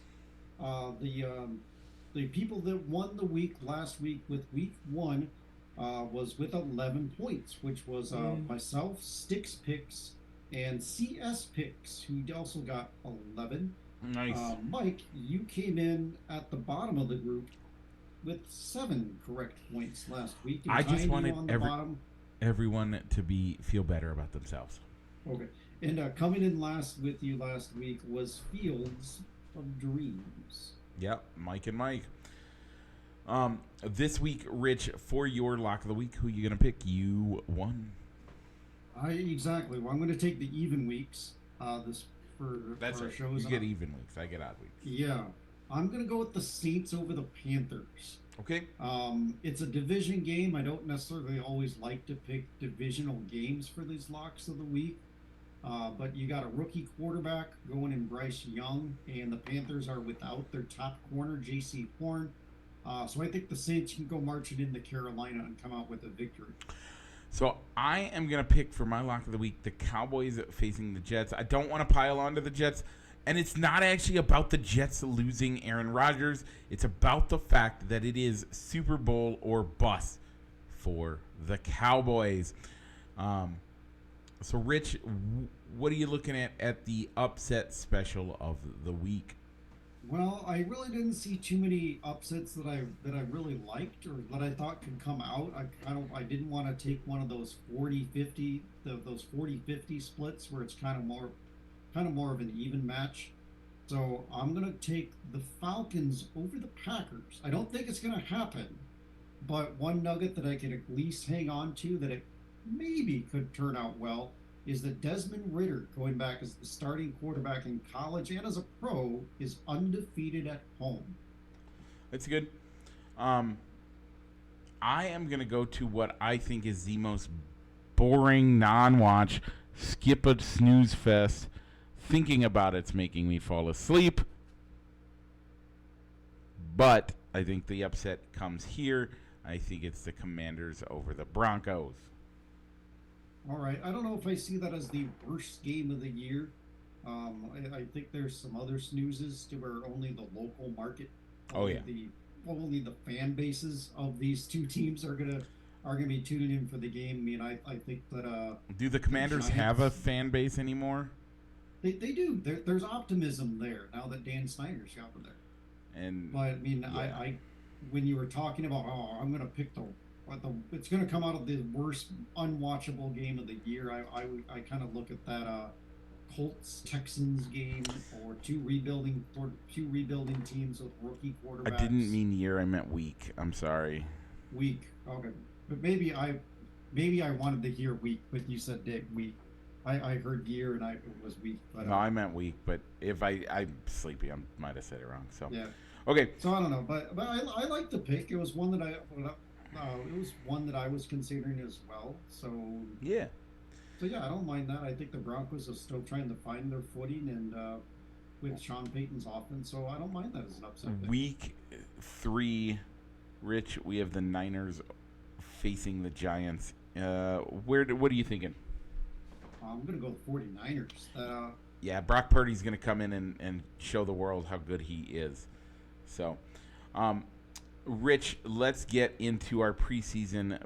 [SPEAKER 2] The people that won the week last week with week 1 was with 11 points, which was myself, Sticks Picks, and CS Picks, who also got 11.
[SPEAKER 1] Nice.
[SPEAKER 2] Mike, you came in at the bottom of the group with 7 correct points last week.
[SPEAKER 1] I just wanted everyone to feel better about themselves.
[SPEAKER 2] Okay. And coming in last with you last week was Fields of Dreams.
[SPEAKER 1] Yep, Mike and Mike. This week, Rich, for your lock of the week, who you gonna pick? You won.
[SPEAKER 2] Exactly. Well, I'm going to take the even weeks.
[SPEAKER 1] That's
[SPEAKER 2] our
[SPEAKER 1] right.
[SPEAKER 2] shows.
[SPEAKER 1] You get even weeks. I get odd weeks.
[SPEAKER 2] Yeah, I'm going to go with the Saints over the Panthers.
[SPEAKER 1] Okay.
[SPEAKER 2] It's a division game. I don't necessarily always like to pick divisional games for these locks of the week. But you got a rookie quarterback going in Bryce Young, and the Panthers are without their top corner, J.C. Horn. So I think the Saints can go marching into Carolina and come out with a victory.
[SPEAKER 1] So I am going to pick for my lock of the week the Cowboys facing the Jets. I don't want to pile on to the Jets. And it's not actually about the Jets losing Aaron Rodgers. It's about the fact that it is Super Bowl or bust for the Cowboys. So, Rich, what are you looking at the upset special of the week?
[SPEAKER 2] Well, I really didn't see too many upsets that I really liked or that I thought could come out. I didn't want to take one of those 40-50 those 40-50 splits where it's kind of more of an even match. So I'm gonna take the Falcons over the Packers. I don't think it's gonna happen, but one nugget that I can at least hang on to that it maybe could turn out well is that Desmond Ridder, going back as the starting quarterback in college and as a pro, is undefeated at home.
[SPEAKER 1] That's good. I am going to go to what I think is the most boring non-watch, skip a snooze fest. Thinking about it's making me fall asleep. But I think the upset comes here. I think it's the Commanders over the Broncos.
[SPEAKER 2] All right. I don't know if I see that as the worst game of the year. I think there's some other snoozes to where only the local market, only the fan bases of these two teams are gonna be tuning in for the game. I mean, I think that.
[SPEAKER 1] Do the Commanders have a fan base anymore?
[SPEAKER 2] They do. There's optimism there now that Dan Snyder's got there.
[SPEAKER 1] And
[SPEAKER 2] but I mean, yeah. I when you were talking about I'm gonna pick it's going to come out of the worst unwatchable game of the year. I kind of look at that Colts Texans game or two rebuilding teams with rookie quarterbacks.
[SPEAKER 1] I didn't mean year. I meant week. I'm sorry.
[SPEAKER 2] Week. Okay, but maybe I wanted to hear week, but you said week. I heard year and it was week. But,
[SPEAKER 1] no, I meant week. But if I'm sleepy, I might have said it wrong. So
[SPEAKER 2] yeah.
[SPEAKER 1] Okay.
[SPEAKER 2] So I don't know, but I like the pick. It was one that I was considering as well. So
[SPEAKER 1] yeah,
[SPEAKER 2] I don't mind that. I think the Broncos are still trying to find their footing and with Sean Payton's offense, so I don't mind that as an upset.
[SPEAKER 1] Week 3, Rich, we have the Niners facing the Giants. What are you thinking?
[SPEAKER 2] I'm going to go with 49ers.
[SPEAKER 1] Yeah, Brock Purdy's going to come in and show the world how good he is. So, um, Rich, let's get into our preseason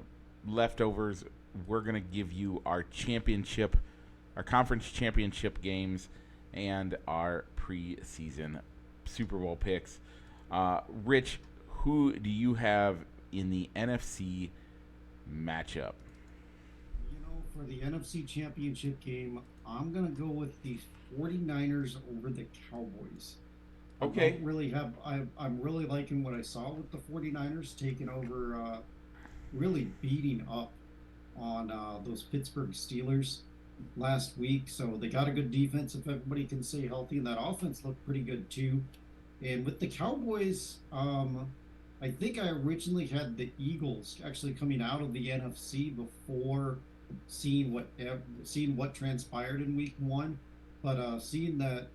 [SPEAKER 1] leftovers. We're going to give you our championship, our conference championship games, and our preseason Super Bowl picks. Rich, who do you have in the NFC matchup?
[SPEAKER 2] For the NFC Championship game, I'm going to go with the 49ers over the Cowboys. I
[SPEAKER 1] Okay.
[SPEAKER 2] don't really have. I'm really liking what I saw with the 49ers taking over, really beating up on those Pittsburgh Steelers last week. So they got a good defense if everybody can stay healthy, and that offense looked pretty good too. And with the Cowboys, I think I originally had the Eagles actually coming out of the NFC before seeing what transpired in Week 1, but seeing that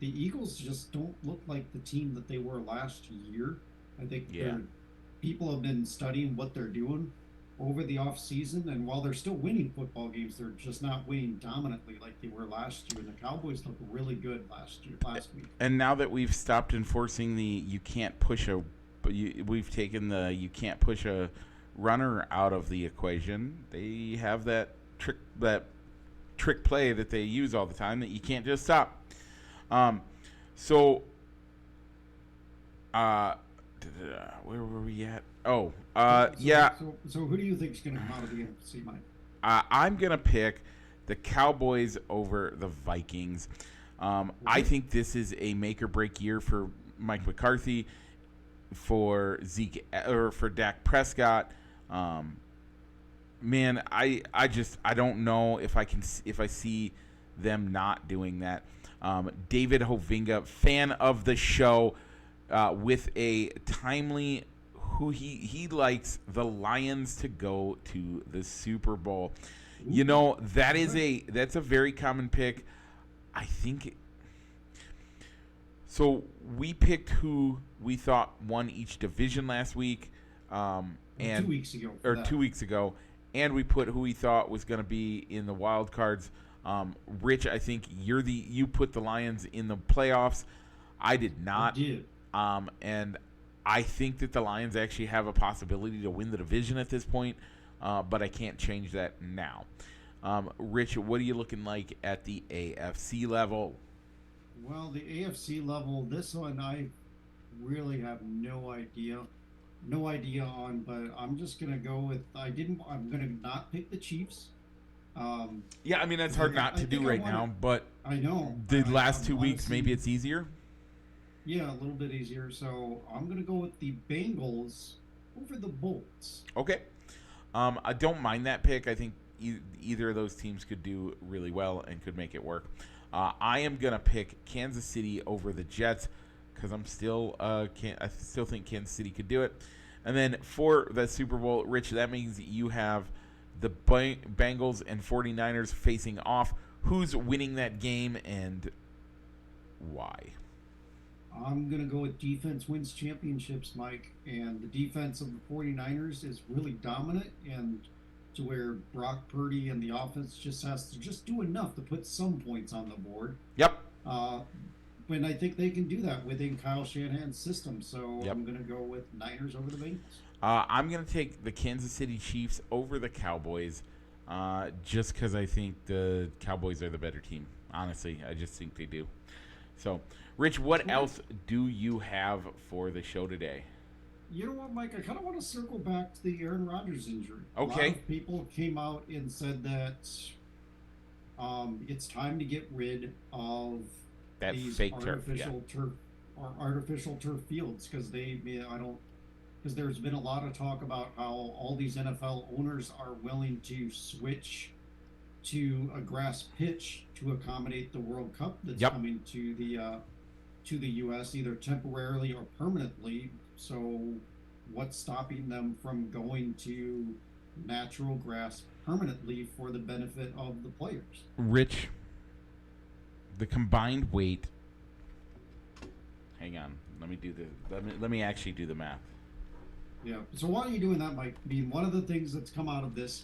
[SPEAKER 2] the Eagles just don't look like the team that they were last year. I think people have been studying what they're doing over the off season, and while they're still winning football games, they're just not winning dominantly like they were last year. And the Cowboys looked really good last week.
[SPEAKER 1] And now that we've stopped enforcing the you can't push a, we've taken the you can't push a runner out of the equation. They have that trick play that they use all the time that you can't just stop. So, where were we at? Oh, yeah.
[SPEAKER 2] So who do you think is going to come out of the NFC, Mike?
[SPEAKER 1] I'm gonna pick the Cowboys over the Vikings. I think this is a make or break year for Mike McCarthy, for Zeke or for Dak Prescott. Man, I don't know if I see them not doing that. David Hovinga, fan of the show, with a timely who he likes the Lions to go to the Super Bowl.
[SPEAKER 2] Ooh.
[SPEAKER 1] That's a very common pick. I think so. We picked who we thought won each division last week, and
[SPEAKER 2] 2 weeks ago.
[SPEAKER 1] 2 weeks ago, and we put who we thought was going to be in the wild cards. Rich, I think you put the Lions in the playoffs. I did not.
[SPEAKER 2] I did.
[SPEAKER 1] And I think that the Lions actually have a possibility to win the division at this point, but I can't change that now. Rich, what are you looking like at the AFC level?
[SPEAKER 2] Well, the AFC level, this one I really have no idea on, but I'm just gonna go with I'm gonna not pick the Chiefs.
[SPEAKER 1] Yeah, I mean that's hard not to do right now, but
[SPEAKER 2] I know
[SPEAKER 1] the last 2 weeks maybe it's easier.
[SPEAKER 2] Yeah, a little bit easier. So I'm gonna go with the Bengals over the Bolts.
[SPEAKER 1] Okay, I don't mind that pick. I think either of those teams could do really well and could make it work. I am gonna pick Kansas City over the Jets because I still think Kansas City could do it. And then for the Super Bowl, Rich, that means you have the Bengals and 49ers facing off. Who's winning that game and why?
[SPEAKER 2] I'm going to go with defense wins championships, Mike. And the defense of the 49ers is really dominant, and to where Brock Purdy and the offense just has to just do enough to put some points on the board.
[SPEAKER 1] Yep.
[SPEAKER 2] But I think they can do that within Kyle Shanahan's system. So
[SPEAKER 1] Yep.
[SPEAKER 2] I'm going to go with Niners over the Bengals.
[SPEAKER 1] I'm going to take the Kansas City Chiefs over the Cowboys just because I think the Cowboys are the better team. Honestly, I just think they do. So, Rich, what else do you have for the show today?
[SPEAKER 2] You know what, Mike? I kind of want to circle back to the Aaron Rodgers injury.
[SPEAKER 1] Okay.
[SPEAKER 2] A lot of people came out and said that it's time to get rid of
[SPEAKER 1] that
[SPEAKER 2] these
[SPEAKER 1] fake turf,
[SPEAKER 2] artificial turf fields because there's been a lot of talk about how all these NFL owners are willing to switch to a grass pitch to accommodate the World Cup that's coming to the U.S. either temporarily or permanently. So, what's stopping them from going to natural grass permanently for the benefit of the players?
[SPEAKER 1] Rich, the combined weight. Hang on, let me actually do the math.
[SPEAKER 2] Yeah. So while you're doing that, Mike, I mean, one of the things that's come out of this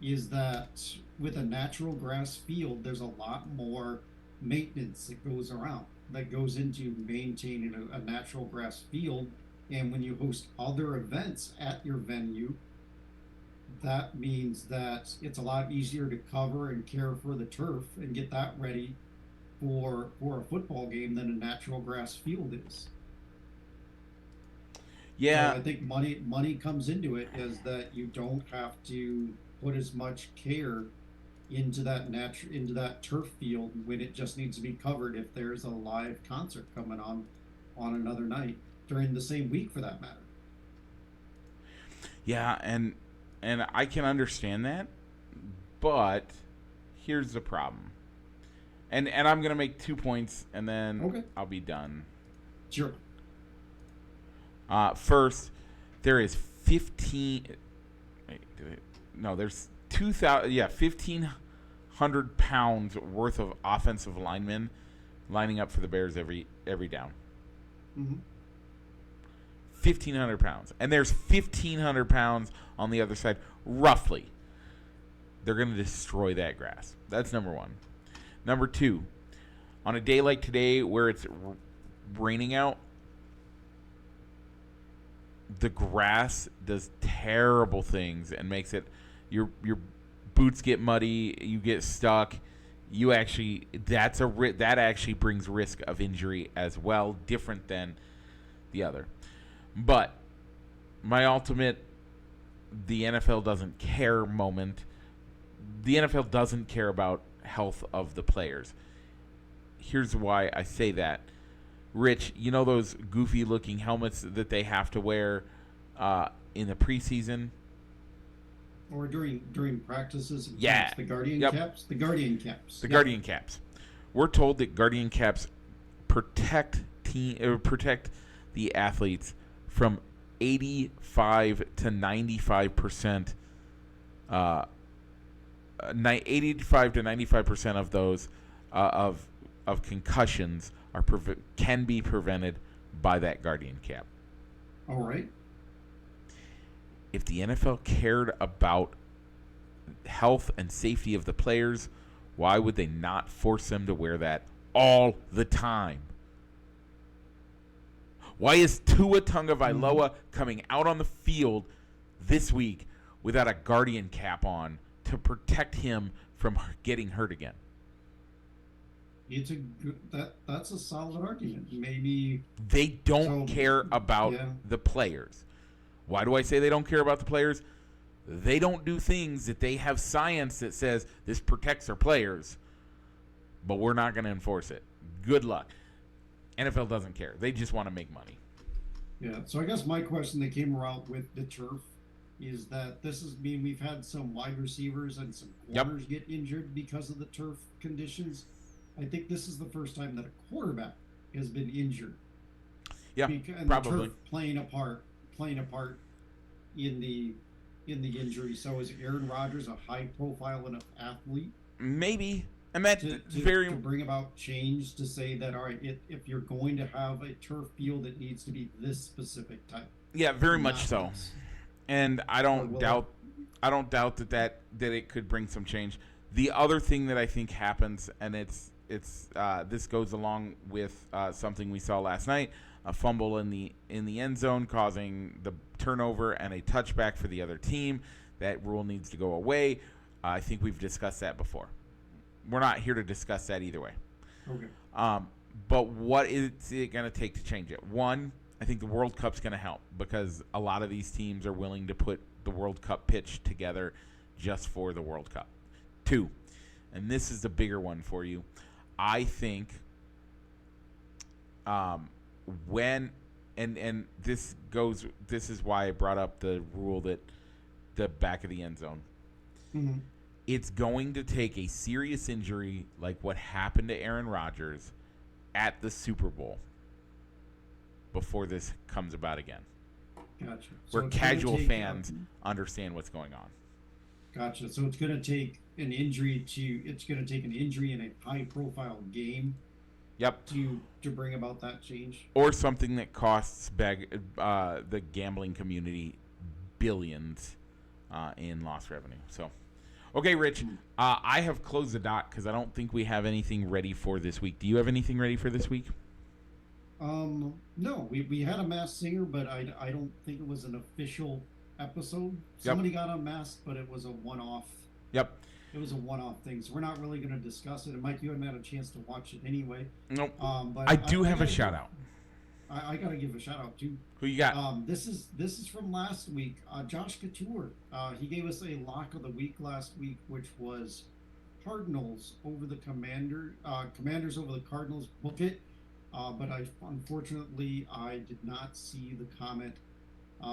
[SPEAKER 2] is that with a natural grass field, there's a lot more maintenance that goes around, that goes into maintaining a natural grass field. And when you host other events at your venue, that means that it's a lot easier to cover and care for the turf and get that ready for a football game than a natural grass field is. So
[SPEAKER 1] Yeah,
[SPEAKER 2] I think money comes into it, is that you don't have to put as much care into that turf field when it just needs to be covered if there's a live concert coming on another night during the same week for that matter.
[SPEAKER 1] yeah, and I can understand that, but here's the problem. And I'm gonna make 2 points, and then
[SPEAKER 2] Okay.
[SPEAKER 1] I'll be done.
[SPEAKER 2] Sure.
[SPEAKER 1] First, there is 15. Wait, no, there's 2,000. Yeah, 1,500 pounds worth of offensive linemen lining up for the Bears every down.
[SPEAKER 2] Mm-hmm.
[SPEAKER 1] 1,500 pounds, and there's 1,500 pounds on the other side, roughly. They're going to destroy that grass. That's number one. Number two, on a day like today where it's raining out, the grass does terrible things and makes it your boots get muddy, you get stuck. You actually that actually brings risk of injury as well, different than the other. But my ultimate the NFL doesn't care moment. The NFL doesn't care about health of the players. Here's why I say that. Rich, you know those goofy looking helmets that they have to wear in the preseason?
[SPEAKER 2] Or during practices and
[SPEAKER 1] Yeah.
[SPEAKER 2] camps, the Guardian
[SPEAKER 1] Yep.
[SPEAKER 2] caps? The Guardian caps.
[SPEAKER 1] The
[SPEAKER 2] Yep.
[SPEAKER 1] Guardian caps. We're told that Guardian caps protect protect the athletes from 85 to 95%. 85 to 95% of those of concussions can be prevented by that Guardian cap.
[SPEAKER 2] All right.
[SPEAKER 1] If the NFL cared about health and safety of the players, why would they not force them to wear that all the time? Why is Tua Tagovailoa coming out on the field this week without a Guardian cap on to protect him from getting hurt again?
[SPEAKER 2] It's a good, that's a solid argument. Maybe
[SPEAKER 1] They don't care about the players. Why do I say they don't care about the players? They don't do things that they have science that says this protects their players, but we're not going to enforce it. Good luck. NFL doesn't care. They just want to make money.
[SPEAKER 2] Yeah. So I guess my question that came around with the turf is that we've had some wide receivers and some corners get injured because of the turf conditions. I think this is the first time that a quarterback has been injured.
[SPEAKER 1] Yeah,
[SPEAKER 2] and
[SPEAKER 1] probably.
[SPEAKER 2] The turf playing a part in the injury. So is Aaron Rodgers a high profile enough athlete?
[SPEAKER 1] Maybe. And that's
[SPEAKER 2] to bring about change, to say that, all right, if you're going to have a turf field, it needs to be this specific type.
[SPEAKER 1] Yeah, very much so. And I don't doubt that it could bring some change. The other thing that I think happens, and it's this goes along with something we saw last night, a fumble in the end zone causing the turnover and a touchback for the other team. That rule needs to go away. I think we've discussed that before. We're not here to discuss that either way.
[SPEAKER 2] Okay.
[SPEAKER 1] But what is it going to take to change it? One, I think the World Cup's going to help, because a lot of these teams are willing to put the World Cup pitch together just for the World Cup. Two, and this is the bigger one for you, I think when and this is why I brought up the rule that the back of the end zone.
[SPEAKER 2] Mm-hmm.
[SPEAKER 1] It's going to take a serious injury like what happened to Aaron Rodgers at the Super Bowl before this comes about again.
[SPEAKER 2] Gotcha.
[SPEAKER 1] Where casual fans understand what's going on.
[SPEAKER 2] Gotcha. So it's going to take an injury in a high-profile game.
[SPEAKER 1] Yep.
[SPEAKER 2] To bring about that change.
[SPEAKER 1] Or something that costs the gambling community billions in lost revenue. So Okay, Rich, I have closed the doc because I don't think we have anything ready for this week. Do you have anything ready for this week?
[SPEAKER 2] No, we had a masked singer, but I don't think it was an official episode.
[SPEAKER 1] Yep.
[SPEAKER 2] Somebody got unmasked, but it was a one-off.
[SPEAKER 1] Yep.
[SPEAKER 2] It was a one-off thing, so we're not really going to discuss it. And Mike, you hadn't had a chance to watch it anyway.
[SPEAKER 1] Nope.
[SPEAKER 2] But
[SPEAKER 1] I do have a shout out.
[SPEAKER 2] I got to give a shout out too.
[SPEAKER 1] Who you got?
[SPEAKER 2] This is from last week. Josh Couture. He gave us a lock of the week last week, which was Cardinals over the Commanders over the Cardinals. Book it. But unfortunately I did not see the comment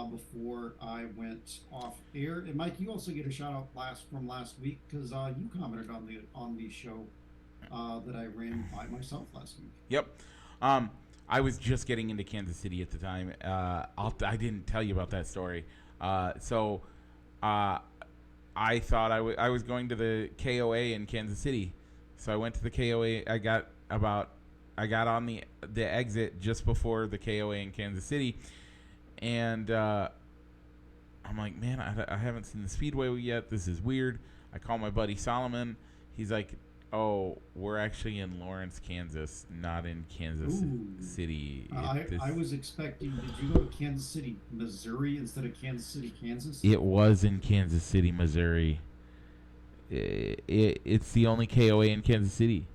[SPEAKER 2] before I went off air. And Mike, you also get a shout out from last week because you commented on the show that I ran by myself last week.
[SPEAKER 1] Yep. I was just getting into Kansas City at the time. I didn't tell you about that story. So I thought I was going to the KOA in Kansas City. So I went to the KOA. I got on the exit just before the KOA in Kansas City. And I'm like, man, I haven't seen the Speedway yet. This is weird. I call my buddy Solomon. He's like, oh, we're actually in Lawrence, Kansas, not in Kansas City.
[SPEAKER 2] I was expecting, did you go to Kansas City, Missouri instead of Kansas City, Kansas?
[SPEAKER 1] It was in Kansas City, Missouri. It's the only KOA in Kansas City.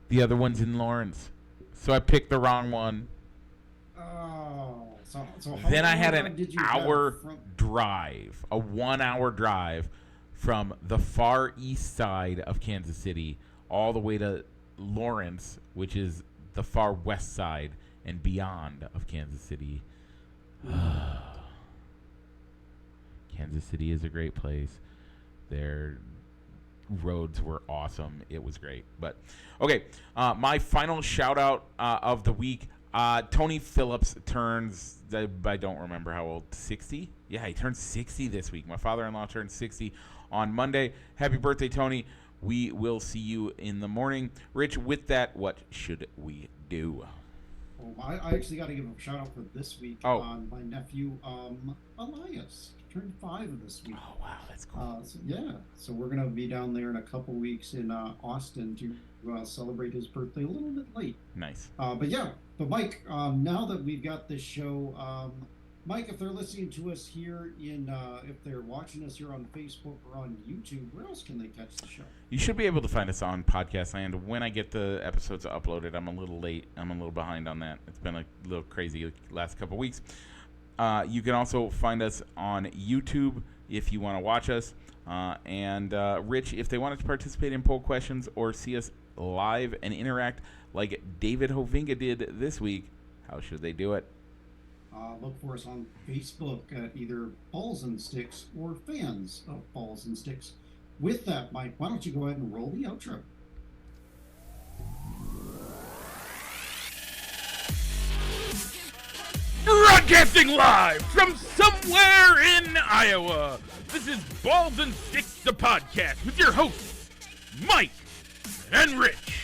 [SPEAKER 1] The other one's in Lawrence. So I picked the wrong one.
[SPEAKER 2] Oh. So
[SPEAKER 1] then I had an
[SPEAKER 2] hour
[SPEAKER 1] drive, a 1 hour drive from the far east side of Kansas City all the way to Lawrence, which is the far west side and beyond of Kansas City. Kansas City is a great place. Their roads were awesome. It was great. But okay, my final shout out of the week. Tony Phillips turns, I don't remember how old, 60? Yeah, he turns 60 this week. My father-in-law turned 60 on Monday. Happy birthday, Tony. We will see you in the morning. Rich, with that, what should we do?
[SPEAKER 2] Oh, I actually got to give a shout out for this week on my nephew, Elias. He turned 5 this week.
[SPEAKER 1] Oh, wow, that's cool.
[SPEAKER 2] So we're going to be down there in a couple weeks in Austin to celebrate his birthday a little bit late.
[SPEAKER 1] Nice.
[SPEAKER 2] But Mike, now that we've got this show, Mike, if they're listening to us here if they're watching us here on Facebook or on YouTube, where else can they catch the show?
[SPEAKER 1] You should be able to find us on Podcast Land. When I get the episodes uploaded, I'm a little late. I'm a little behind on that. It's been a little crazy last couple weeks. You can also find us on YouTube if you want to watch us. And Rich, if they wanted to participate in poll questions or see us live and interact like David Hovinga did this week, how should they do it?
[SPEAKER 2] Look for us on Facebook at either Balls and Sticks or fans of Balls and Sticks. With that, Mike, why don't you go ahead and roll the outro?
[SPEAKER 1] Broadcasting live from somewhere in Iowa, this is Balls and Sticks, the podcast, with your hosts, Mike and Rich.